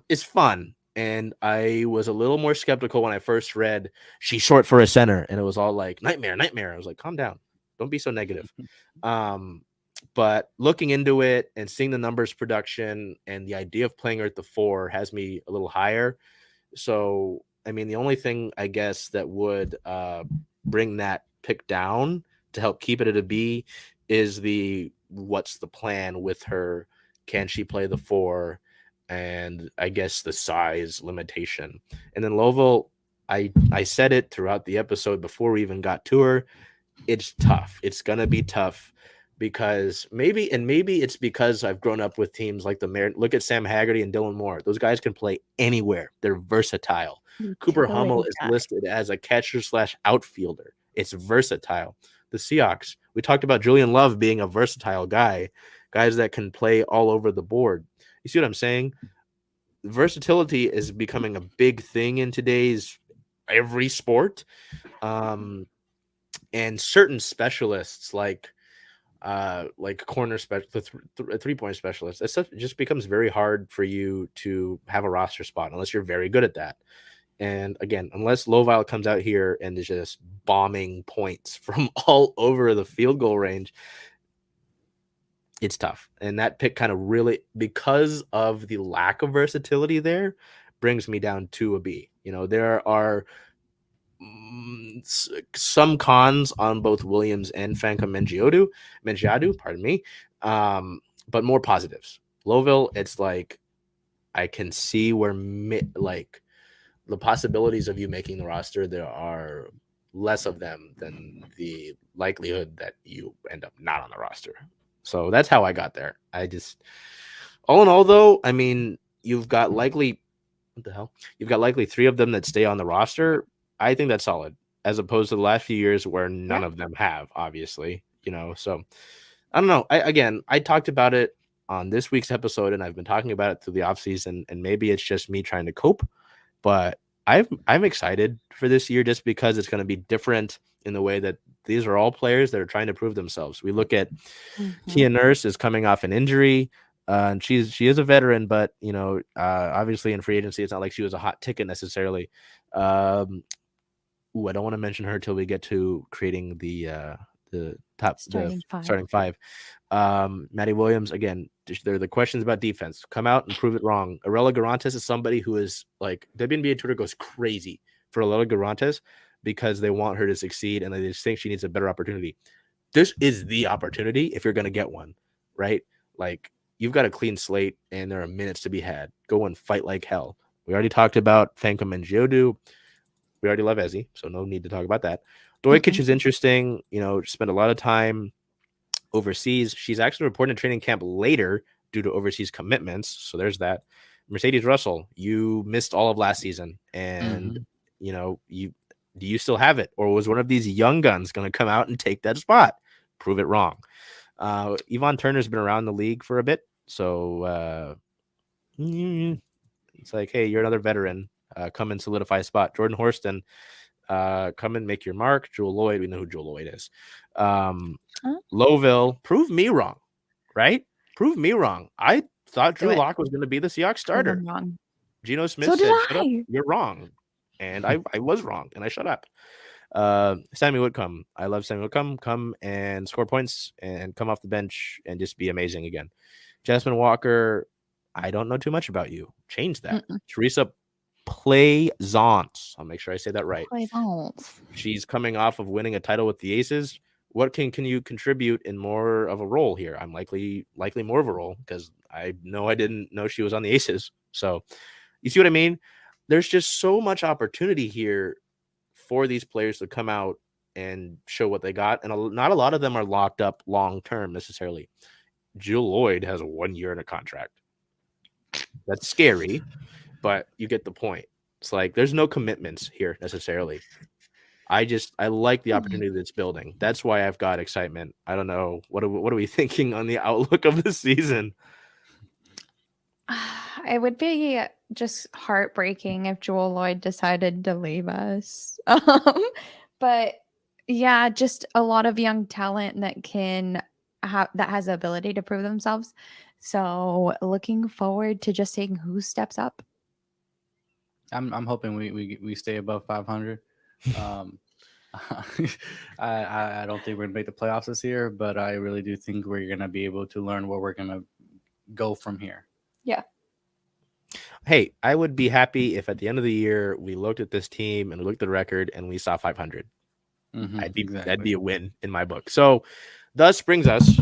[SPEAKER 1] is fun. And I was a little more skeptical when I first read she's short for a center, and it was all like nightmare. I was like, calm down. Don't be so negative. But looking into it and seeing the numbers production and the idea of playing her at the 4 has me a little higher. So, I mean, the only thing I guess that would bring that pick down to help keep it at a B is what's the plan with her? Can she play the 4? And I guess the size limitation. And then Louisville, I said it throughout the episode before we even got to her. It's tough. It's gonna be tough because maybe it's because I've grown up with teams like the Mariners. Look at Sam Haggerty and Dylan Moore. Those guys can play anywhere. They're versatile. Cooper Hummel is listed as a catcher / outfielder. It's versatile. The Seahawks, we talked about Julian Love being a versatile guys that can play all over the board. You see what I'm saying? Versatility is becoming a big thing in today's every sport. And certain specialists like corner the 3-point specialist, it just becomes very hard for you to have a roster spot unless you're very good at that. And again, unless Lovile comes out here and is just bombing points from all over the field goal range, it's tough. And that pick kind of really, because of the lack of versatility there, brings me down to a B. There are some cons on both Williams and Fankum Mengiadu, pardon me, but more positives. Louisville, it's like I can see where the possibilities of you making the roster, there are less of them than the likelihood that you end up not on the roster. So that's how I got there. I just, all in all, though, I mean, you've got likely 3 of them that stay on the roster. I think that's solid, as opposed to the last few years where none of them have, obviously, So I don't know. I talked about it on this week's episode, and I've been talking about it through the offseason, and maybe it's just me trying to cope, but I'm excited for this year just because it's going to be different in the way that these are all players that are trying to prove themselves. We look at Kia Nurse is coming off an injury. And she is a veteran, but obviously in free agency, it's not like she was a hot ticket necessarily. I don't want to mention her till we get to creating the top starting five. Maddie Williams, again, there are the questions about defense. Come out and prove it wrong. Arella Garantes is somebody who is like, WNBA Twitter goes crazy for Arella Garantes because they want her to succeed and they just think she needs a better opportunity. This is the opportunity if you're going to get one, right? Like, you've got a clean slate and there are minutes to be had. Go and fight like hell. We already talked about Fankum Mengiadu. We already love Ezzy, so no need to talk about that. Doikic is interesting. Spent a lot of time overseas. She's actually reporting to training camp later due to overseas commitments. So there's that. Mercedes Russell, you missed all of last season, and do you still have it, or was one of these young guns going to come out and take that spot? Prove it wrong. Yvonne Turner's been around the league for a bit, so it's like, hey, you're another veteran. Come and solidify a spot. Jordan Horston, come and make your mark. Jewel Lloyd, we know who Jewel Lloyd is. Lowville, prove me wrong, right? Prove me wrong. I thought Drew Lock was going to be the Seahawks starter. Geno Smith said, shut up, you're wrong. And I was wrong, and I shut up. Sammy Whitcomb. I love Sammy Whitcomb. Come and score points and come off the bench and just be amazing again. Jasmine Walker, I don't know too much about you. Change that. Teresa Plaisance. I'll make sure I say that right.
[SPEAKER 2] Plaisance.
[SPEAKER 1] She's coming off of winning a title with the Aces. What can you contribute in more of a role here? I'm likely more of a role because I didn't know she was on the Aces. So you see what I mean? There's just so much opportunity here for these players to come out and show what they got. And not a lot of them are locked up long-term necessarily. Jill Lloyd has 1 year in a contract. That's scary, but you get the point. It's like there's no commitments here necessarily. I like the opportunity that's building. That's why I've got excitement. I don't know. What are we thinking on the outlook of the season?
[SPEAKER 2] It would be just heartbreaking if Jewel Lloyd decided to leave us. But yeah, just a lot of young talent that has the ability to prove themselves. So looking forward to just seeing who steps up.
[SPEAKER 3] I'm hoping we stay above 500. I don't think we're gonna make the playoffs this year, but I really do think we're gonna be able to learn where we're gonna go from here.
[SPEAKER 2] Yeah.
[SPEAKER 1] Hey, I would be happy if at the end of the year we looked at this team and we looked at the record and we saw 500. That'd be a win in my book. So, thus brings us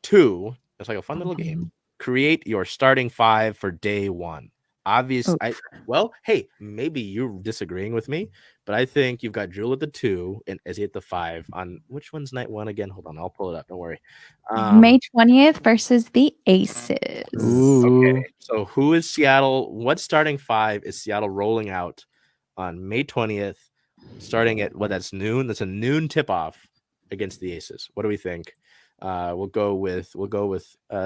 [SPEAKER 1] to it's like a fun little game. Create your starting five for day one. Obviously, hey, maybe you're disagreeing with me, but I think you've got Jewel at the 2 and Izzy at the 5. On which one's night 1 again? Hold on, I'll pull it up. Don't worry.
[SPEAKER 2] May 20th versus the Aces.
[SPEAKER 1] Okay, so who is Seattle? What starting 5 is Seattle rolling out on May 20th, starting at that's noon? That's a noon tip-off against the Aces. What do we think? We'll go with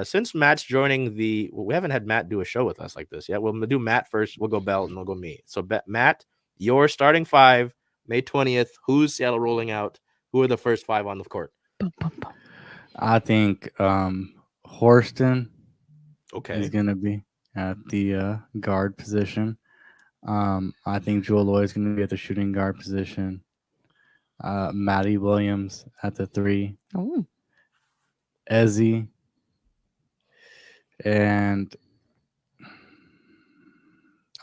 [SPEAKER 1] since Matt's joining we haven't had Matt do a show with us like this yet. We'll do Matt first. We'll go Bel and we'll go me. So Matt, your starting 5, May 20th. Who's Seattle rolling out? Who are the first 5 on the court?
[SPEAKER 3] I think Horston is going to be at the guard position. I think Jewel Lloyd is going to be at the shooting guard position. Maddie Williams at the 3.
[SPEAKER 2] Oh.
[SPEAKER 3] Ezzy, and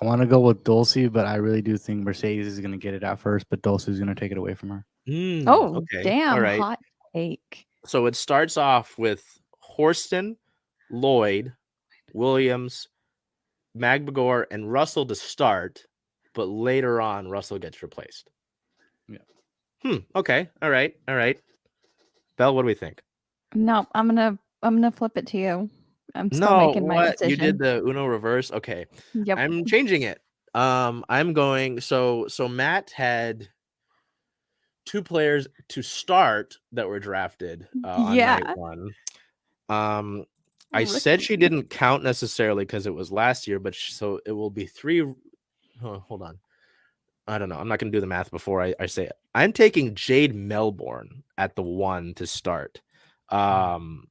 [SPEAKER 3] I want to go with Dulcie, but I really do think Mercedes is going to get it out first, but Dulcie is going to take it away from her.
[SPEAKER 1] Okay.
[SPEAKER 2] Damn.
[SPEAKER 1] All right.
[SPEAKER 2] Hot take.
[SPEAKER 1] So it starts off with Horston, Lloyd, Williams, Magbagor, and Russell to start, but later on, Russell gets replaced.
[SPEAKER 3] Yeah.
[SPEAKER 1] Okay. All right. Bel, what do we think?
[SPEAKER 2] No, I'm gonna flip it to you. I'm still making my decision.
[SPEAKER 1] You did the Uno reverse. Okay.
[SPEAKER 2] Yep.
[SPEAKER 1] I'm changing it. I'm going. So Matt had 2 players to start that were drafted on night 1. I said she didn't count necessarily because it was last year, but so it will be 3. Hold on. I don't know. I'm not going to do the math before I say it. I'm taking Jade Melbourne at the 1 to start. I'm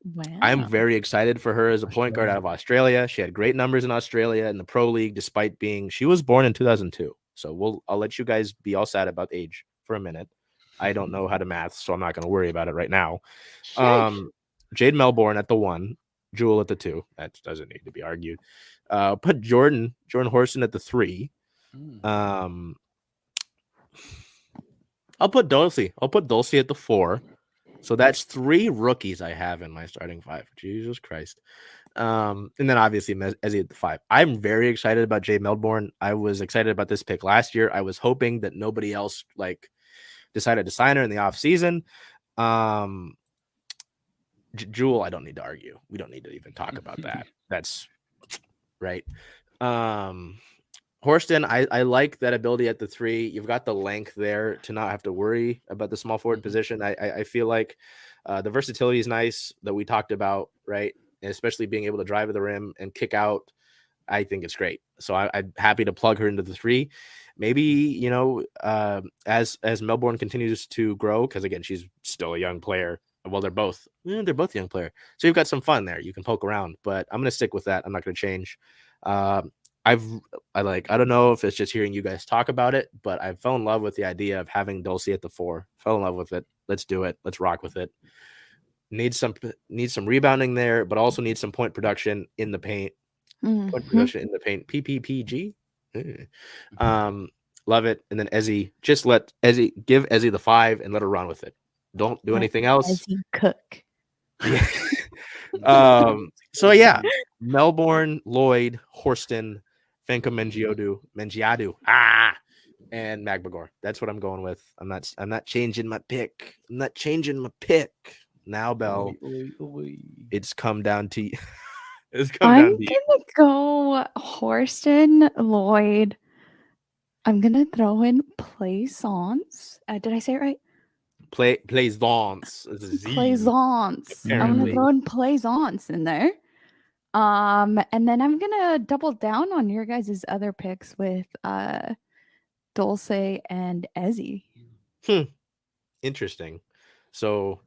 [SPEAKER 1] very excited for her as a point guard out of Australia. She had great numbers in Australia in the pro league, despite she was born in 2002. So I'll let you guys be all sad about age for a minute. I don't know how to math, so I'm not going to worry about it right now. Jade Melbourne at the 1, Jewel at the 2. That doesn't need to be argued. Put Jordan Horston at the 3. I'll put Dulcie at the 4. So that's 3 rookies I have in my starting 5. Jesus Christ. And then obviously Ezzy at the 5. I'm very excited about Jay Melbourne. I was excited about this pick last year. I was hoping that nobody else like decided to sign her in the offseason. Jewel, I don't need to argue. We don't need to even talk about that. That's right. Horston, I like that ability at the 3. You've got the length there to not have to worry about the small forward position. I feel like the versatility is nice that we talked about, right? And especially being able to drive to the rim and kick out. I think it's great. So I'm happy to plug her into the 3. Maybe, as Melbourne continues to grow, because again, she's still a young player. Well, they're both young player. So you've got some fun there. You can poke around, but I'm going to stick with that. I'm not going to change. I don't know if it's just hearing you guys talk about it, but I fell in love with the idea of having Dulcie at the 4. Fell in love with it. Let's do it. Let's rock with it. Need some rebounding there, but also need some point production in the paint. Point production in the paint. PPPG. Love it. And then Ezzy, just give Ezzy the 5 and let her run with it. Don't do anything else.
[SPEAKER 2] Ezzy cook.
[SPEAKER 1] Yeah. So yeah, Melbourne, Lloyd, Horston, Fanka Mengiadu, and Magbagor. That's what I'm going with. I'm not changing my pick. Now, Bel. It's come down to you.
[SPEAKER 2] I'm gonna go Horston, Lloyd. I'm gonna throw in Plaisance. Did I say it right?
[SPEAKER 1] Plaisance.
[SPEAKER 2] Plaisance. I'm gonna throw in Plaisance in there. And then I'm gonna double down on your guys' other picks with Dulce and Ezzy.
[SPEAKER 1] Interesting. So,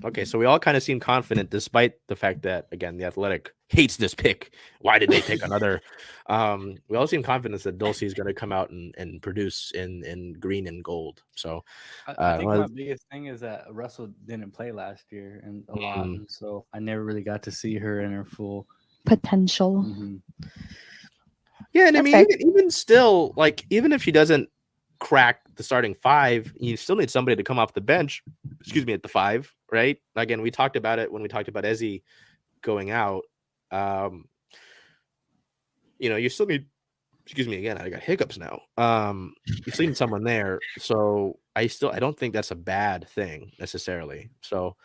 [SPEAKER 1] okay. So we all kind of seem confident, despite the fact that, again, the Athletic hates this pick. Why did they pick another? We all seem confident that Dulce is going to come out and produce in green and gold. So
[SPEAKER 3] I think my biggest thing is that Russell didn't play last year and a lot, and so I never really got to see her in her full
[SPEAKER 2] potential.
[SPEAKER 1] Yeah, and I mean, even still, like, even if she doesn't crack the starting 5, you still need somebody to come off the bench, at the 5, right? Again, we talked about it when we talked about Ezzy going out. You still need, again, I got hiccups now. You still need someone there. So I don't think that's a bad thing necessarily. So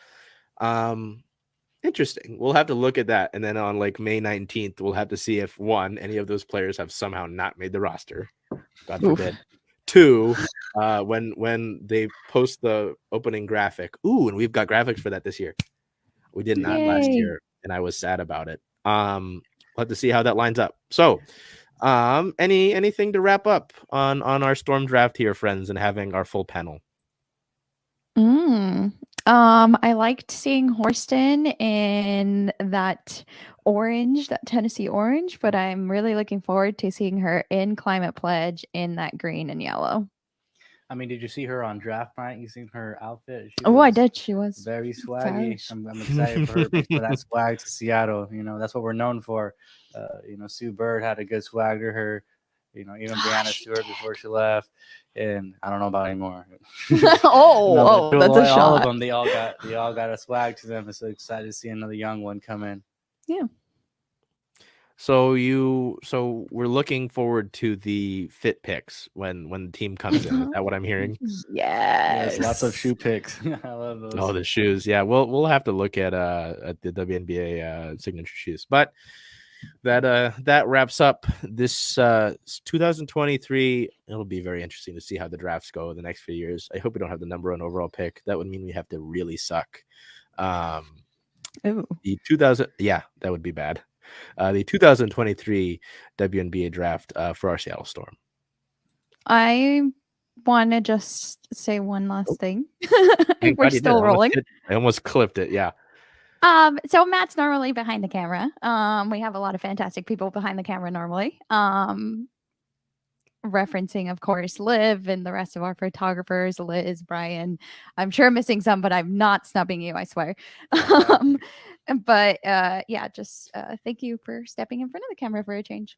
[SPEAKER 1] interesting. We'll have to look at that. And then on like May 19th, we'll have to see if any of those players have somehow not made the roster. God forbid. 2, when they post the opening graphic. Ooh, and we've got graphics for that this year. We did not last year, and I was sad about it. We'll have to see how that lines up. So, anything to wrap up on our Storm draft here, friends, and having our full panel?
[SPEAKER 2] I liked seeing Horston in that orange, that Tennessee orange, but I'm really looking forward to seeing her in Climate Pledge in that green and yellow.
[SPEAKER 3] I mean, did you see her on draft night? You seen her outfit?
[SPEAKER 2] I did. She was
[SPEAKER 3] very swaggy. I'm excited for her for that swag to Seattle. That's what we're known for. Sue Bird had a good swag to her. Even Breanna Stewart before she left, and I don't know about anymore.
[SPEAKER 2] That's a shot.
[SPEAKER 3] All of them, they all got a swag to them. I'm so excited to see another young one come in.
[SPEAKER 2] Yeah.
[SPEAKER 1] So we're looking forward to the fit picks when the team comes in. Is that what I'm hearing?
[SPEAKER 2] Yes.
[SPEAKER 3] Lots of shoe picks. I love those.
[SPEAKER 1] Oh, the shoes. Yeah, we'll have to look at the WNBA signature shoes. But that wraps up this 2023. It'll be very interesting to see how the drafts go the next few years. I hope we don't have the number 1 overall pick. That would mean we have to really suck. The 2000, yeah, that would be bad. The 2023 WNBA draft for our Seattle Storm.
[SPEAKER 2] I want to just say one last thing. We're still rolling.
[SPEAKER 1] I almost clipped it. Yeah.
[SPEAKER 2] So Matt's normally behind the camera. We have a lot of fantastic people behind the camera normally. Referencing, of course, Liv and the rest of our photographers, Liz, Brian. I'm sure I'm missing some, but I'm not snubbing you, I swear. But just thank you for stepping in front of the camera for a change.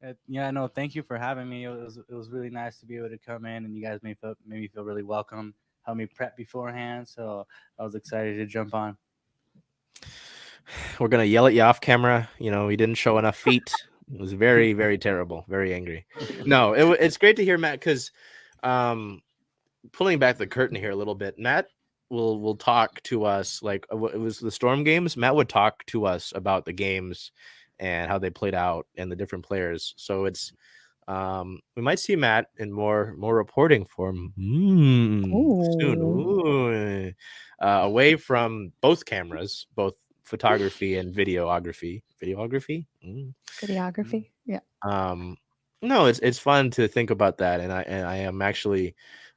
[SPEAKER 3] Thank you for having me. It was really nice to be able to come in, and you guys made me feel really welcome. Helped me prep beforehand, so I was excited to jump on.
[SPEAKER 1] we're gonna yell at you off camera. You know, we didn't show enough feet. It was very, very terrible. Very angry. No, it's great to hear Matt, because pulling back the curtain here a little bit, Matt will talk to us like it was the Storm games. Matt would talk to us about the games and how they played out and the different players. So it's we might see Matt in more reporting form soon. Ooh. Away from both cameras, both photography and videography.
[SPEAKER 2] Videography. Yeah.
[SPEAKER 1] No, it's fun to think about that, and I am actually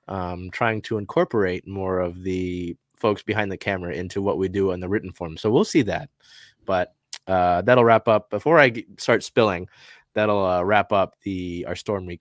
[SPEAKER 1] trying to incorporate more of the folks behind the camera into what we do in the written form. So we'll see that, but that'll wrap up before I start spilling. That'll wrap up our Storm recap.